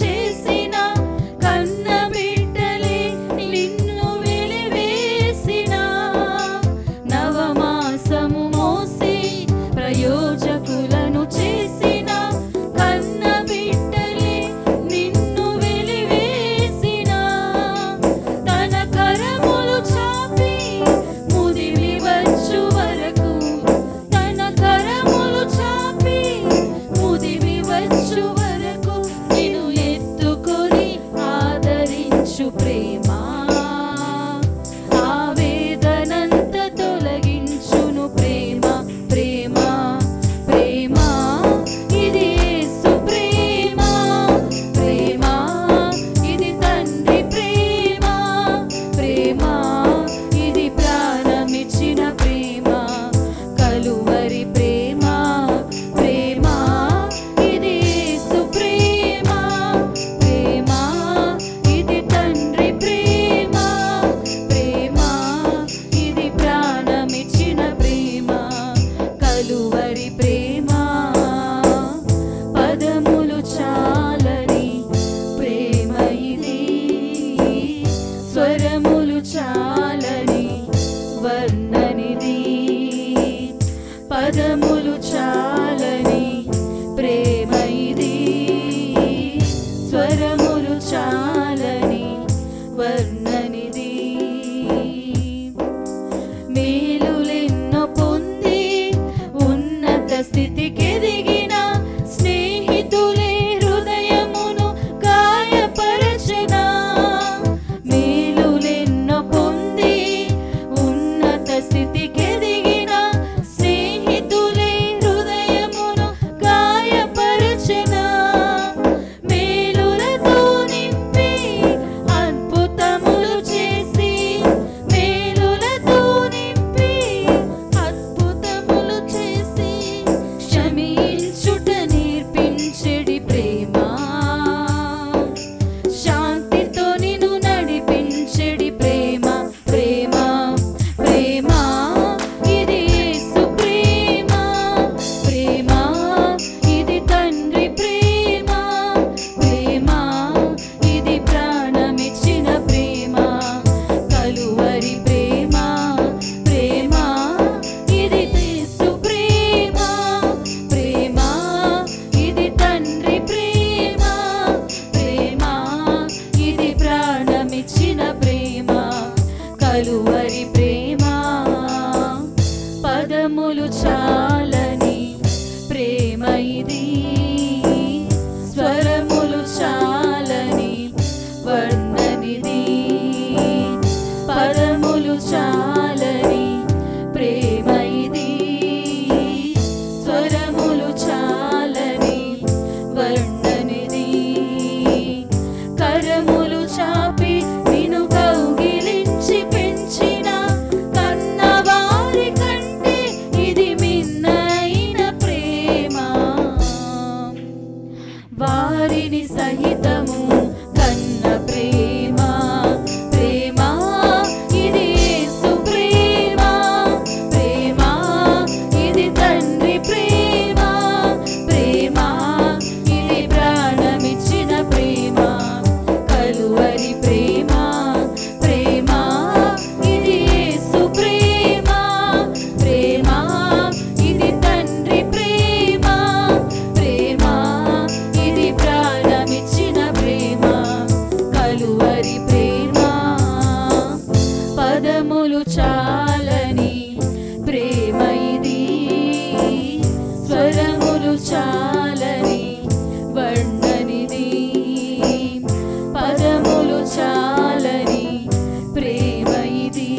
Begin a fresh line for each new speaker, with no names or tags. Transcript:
చేసిన కన్న బిడ్డలే నిన్ను వెలివేసిన నవమాసము మోసి ప్రయోజకులను చేసిన కన్న బిడ్డలే నిన్ను వెలివేసిన తన కరములు చాపి ముదిమి వచ్చు వరకు తన కరములు చాపి ముదిమి వచ్చు వరకు నిన్ను ఎత్తుకొని ఆదరించు ప్రేమ ఆవేదనంత తొలగించును ప్రేమ ప్రేమ ప్రేమ ఇది యేసు ప్రేమ ప్రేమ ఇది తండ్రి ప్రేమ ప్రేమ ఇది ప్రాణమిచ్చిన ప్రేమ కలువరి ప్రేమ ప్రేమ ఇది యేసు ప్రేమ ప్రేమ ఇది తండ్రి ప్రేమ ప్రేమ ఇది ప్రాణమిచ్చిన ప్రేమ కలువరి ప్రేమ పదములు చాలని ప్రేమ ఇది స్వరములు చాలని వర్ణనిది పదములు చాలని ప్రేమ ఇది స్వరములు చాలని వర్ణనిది మేలులెన్నో పొంది ఉన్నత స్థితికెదిగిన స్నేహితులే హృదయమును గాయపరచనా మేలులెన్నో పొంది ఉన్నత స్థితికెదిగిన స్నేహితులే హృదయమును గాయపరచనా మేలులతో నింపి అద్భుతములు చేసి మేలులతో నింపి అద్భుతములు చేసి క్షమించుట నేర్పించెడి ప్రేమ శాంతితో నిన్ను నడిపించెడి ప్రేమ ప్రేమ ప్రేమ ఇది యేసు ప్రేమ ప్రేమ ఇది తండ్రి ప్రేమ ప్రేమ ఇది ప్రాణమిచ్చిన ప్రేమ కలువరి ప్రేమ ప్రేమ ఇది యేసు ప్రేమ ప్రేమ ఇది తండ్రి ప్రేమ ప్రేమ ఇది ప్రాణమిచ్చిన ప్రేమ కలువరి ప్రేమ పదములు చాలని ప్రేమ ఇది స్వరములు చాలని వర్ణనిది పదములు చాలని ప్రేమ ఇది స్వరములు చాలని వర్ణనిది కరములు చాపి నిన్ను కౌగిలించి పెంచిన కన్నవారి కంటే ఇది మిన్నైన ప్రేమ వారిని సహితము కన్న ప్రేమ ప్రేమ ఇది యేసు ప్రేమ ప్రేమ ఇది తండ్రి ప్రేమ ప్రేమ ఇది ప్రాణమిచ్చిన ప్రేమ కలువరి ప్రేమ ప్రేమ ఇది యేసు ప్రేమ ప్రేమ ఇది తండ్రి ప్రేమ ప్రేమ ఇది ప్రాణమిచ్చిన ప్రేమ కలువరి ప్రేమ పదములు చాలని ప్రేమ ఇది స్వరములు చాలని వర్ణనిది పదములు చాలని ప్రేమ ఇది